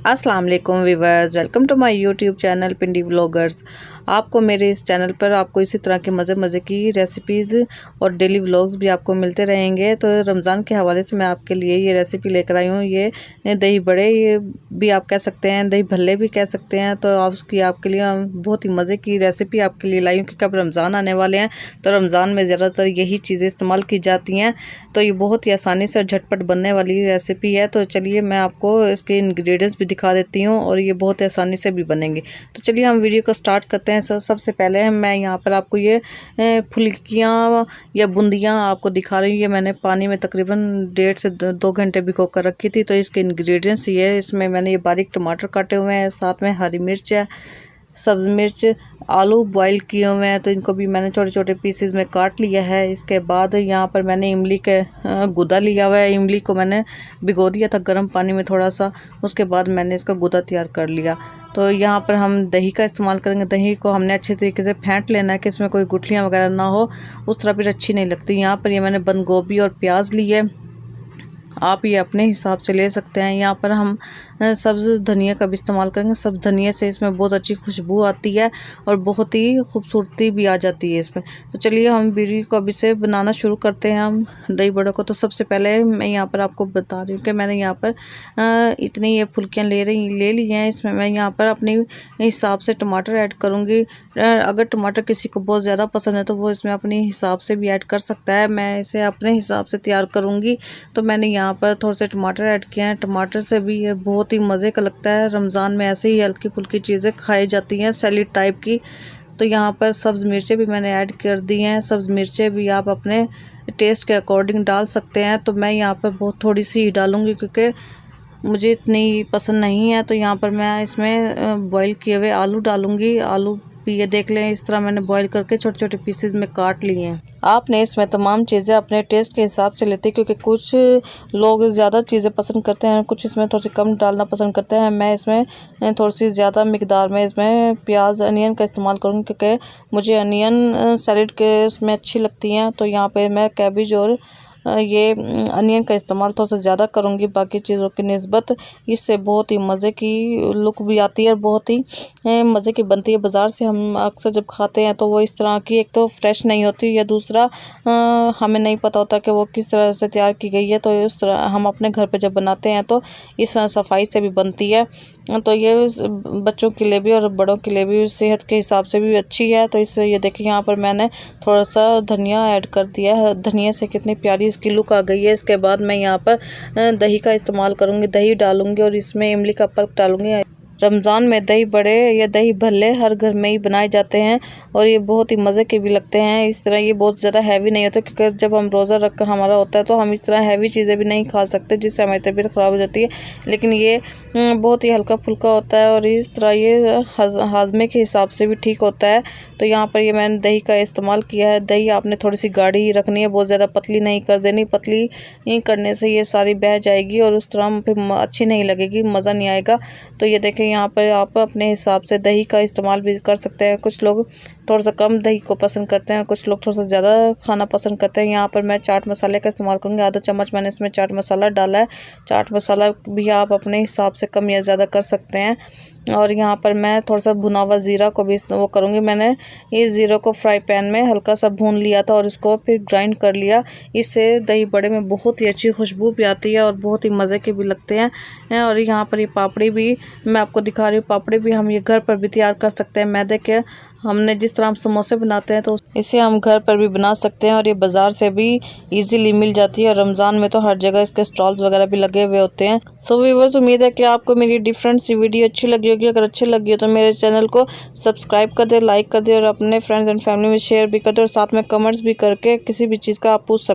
अस्सलाम वालेकुम viewers, welcome to my YouTube channel Pindi vloggers. आपको मेरे इस चैनल पर आपको इसी तरह की मज़े की रेसिपीज़ और डेली व्लॉग्स भी आपको मिलते रहेंगे। तो रमज़ान के हवाले से मैं आपके लिए ये रेसिपी लेकर आई हूँ। ये दही बड़े ये भी आप कह सकते हैं, दही भल्ले भी कह सकते हैं। तो आपके लिए बहुत ही मज़े की रेसिपी आपके लिए लाई हूँ, क्योंकि अब रमज़ान आने वाले हैं। तो रमज़ान में ज़्यादातर यही चीज़ें इस्तेमाल की जाती हैं। तो ये बहुत ही आसानी से झटपट बनने वाली रेसिपी है। तो चलिए मैं आपको इसके इंग्रेडिएंट्स भी दिखा देती हूँ और ये बहुत आसानी से भी बनेंगे। तो चलिए हम वीडियो को स्टार्ट करते हैं। सबसे पहले मैं यहाँ पर आपको ये फुल्कियाँ या बूंदियाँ आपको दिखा रही हूँ। ये मैंने पानी में तकरीबन 1.5 से 2 घंटे भिगो कर रखी थी। तो इसके इंग्रेडिएंट्स ये, इसमें मैंने ये बारीक टमाटर काटे हुए हैं, साथ में हरी मिर्च है, सब्ज़ मिर्च, आलू बॉईल किए हुए हैं, तो इनको भी मैंने छोटे छोटे पीसेस में काट लिया है। इसके बाद यहाँ पर मैंने इमली के गुदा लिया हुआ है। इमली को मैंने भिगो दिया था गर्म पानी में थोड़ा सा, उसके बाद मैंने इसका गुदा तैयार कर लिया। तो यहाँ पर हम दही का इस्तेमाल करेंगे। दही को हमने अच्छे तरीके से फेंट लेना है कि इसमें कोई गुठलियाँ वगैरह ना हो, उस तरह फिर अच्छी नहीं लगती। यहाँ पर ये मैंने बंद गोभी और प्याज ली है, आप ये अपने हिसाब से ले सकते हैं। यहाँ पर हम सब्ज़ धनिया का भी इस्तेमाल करेंगे। सब्ज़ धनिया से इसमें बहुत अच्छी खुशबू आती है और बहुत ही खूबसूरती भी आ जाती है इसमें। तो चलिए हम वीडियो को अभी से बनाना शुरू करते हैं हम दही बड़ों को। तो सबसे पहले मैं यहाँ पर आपको बता रही हूँ कि मैंने यहाँ पर इतनी ये फुल्कियाँ ले ली हैं। इसमें मैं यहाँ पर अपने हिसाब से टमाटर ऐड करूँगी। अगर टमाटर किसी को बहुत ज़्यादा पसंद है तो वो इसमें अपने हिसाब से भी ऐड कर सकता है। मैं इसे अपने हिसाब से तैयार करूँगी। तो मैंने यहाँ पर थोड़े से टमाटर ऐड किए हैं। टमाटर से भी ये बहुत ही मज़े का लगता है। रमज़ान में ऐसे ही हल्की फुल्की चीज़ें खाई जाती हैं, सैलेड टाइप की। तो यहाँ पर सब्ज़ मिर्चें भी मैंने ऐड कर दी हैं। सब्ज़ मिर्चें भी आप अपने टेस्ट के अकॉर्डिंग डाल सकते हैं। तो मैं यहाँ पर बहुत थोड़ी सी ही डालूँगी, क्योंकि मुझे इतनी पसंद नहीं है। तो यहाँ पर मैं इसमें बॉईल किए हुए आलू डालूँगी। आलू भी ये देख लें, इस तरह मैंने बॉईल करके छोटे छोटे पीसेस में काट लिए हैं। आपने इसमें तमाम चीज़ें अपने टेस्ट के हिसाब से लेते हैं, क्योंकि कुछ लोग ज़्यादा चीज़ें पसंद करते हैं, कुछ इसमें थोड़ी सी कम डालना पसंद करते हैं। मैं इसमें थोड़ी सी ज़्यादा मिकदार में इसमें प्याज अनियन का इस्तेमाल करूँगी, क्योंकि मुझे अनियन सैलेड के उसमें अच्छी लगती हैं। तो यहाँ पे मैं कैबेज और ये अनियन का इस्तेमाल थोड़ा सा ज़्यादा करूँगी बाकी चीज़ों की निस्बत। इससे बहुत ही मज़े की लुक भी आती है और बहुत ही मज़े की बनती है। बाज़ार से हम अक्सर जब खाते हैं तो वो इस तरह की, एक तो फ्रेश नहीं होती, या दूसरा हमें नहीं पता होता कि वो किस तरह से तैयार की गई है। तो इस तरह हम अपने घर पे जब बनाते हैं तो इस तरह सफाई से भी बनती है। तो ये बच्चों के लिए भी और बड़ों के लिए भी सेहत के हिसाब से भी अच्छी है। तो इससे ये देखिए यहाँ पर मैंने थोड़ा सा धनिया ऐड कर दिया है। धनिया से कितनी प्यारी इसकी लुक आ गई है। इसके बाद मैं यहाँ पर दही का इस्तेमाल करूँगी, दही डालूँगी और इसमें इमली का पल्प डालूँगी। रमज़ान में दही बड़े या दही भल्ले हर घर में ही बनाए जाते हैं और ये बहुत ही मज़े के भी लगते हैं। इस तरह ये बहुत ज़्यादा हैवी नहीं होता, क्योंकि जब हम रोज़ा रख कर हमारा होता है तो हम इस तरह हैवी चीज़ें भी नहीं खा सकते, जिससे हमारी तबीयत ख़राब हो जाती है। लेकिन ये बहुत ही हल्का फुल्का होता है और इस तरह ये हाजमे के हिसाब से भी ठीक होता है। तो यहाँ पर ये मैंने दही का इस्तेमाल किया है। दही आपने थोड़ी सी गाढ़ी ही रखनी है, बहुत ज़्यादा पतली नहीं कर देनी। पतली करने से ये सारी बह जाएगी और उस तरह फिर अच्छी नहीं लगेगी, मज़ा नहीं आएगा। तो ये देखें यहाँ पर आप अपने हिसाब से दही का इस्तेमाल भी कर सकते हैं। कुछ लोग थोड़ा सा कम दही को पसंद करते हैं, कुछ लोग थोड़ा सा ज़्यादा खाना पसंद करते हैं। यहाँ पर मैं चाट मसाले का इस्तेमाल करूँगी। आधा चम्मच मैंने इसमें चाट मसाला डाला है। चाट मसाला भी आप अपने हिसाब से कम या ज़्यादा कर सकते हैं। और यहाँ पर मैं थोड़ा सा भुना हुआ ज़ीरा को भी वो करूँगी। मैंने इस ज़ीरा को फ्राई पैन में हल्का सा भून लिया था और इसको फिर ग्राइंड कर लिया। इससे दही बड़े में बहुत ही अच्छी खुशबू भी आती है और बहुत ही मज़े के भी लगते हैं। और यहाँ पर ये पापड़ी भी मैं आपको दिखा रही हूँ। पापड़ी भी हम ये घर पर भी तैयार कर सकते हैं। मैदे के हमने जिस तरह हम समोसे बनाते हैं तो इसे हम घर पर भी बना सकते हैं और ये बाज़ार से भी इजीली मिल जाती है। और रमज़ान में तो हर जगह इसके स्टॉल्स वगैरह भी लगे हुए होते हैं। सो व्यूअर्स, उम्मीद है कि आपको मेरी डिफरेंट सी वीडियो अच्छी लगी होगी। अगर अच्छी लगी हो तो मेरे चैनल को सब्सक्राइब कर दे, लाइक कर दे और अपने फ्रेंड्स एंड फैमिली में शेयर भी कर दे और साथ में कमेंट्स भी करके किसी भी चीज़ का आप पूछ सकते हैं।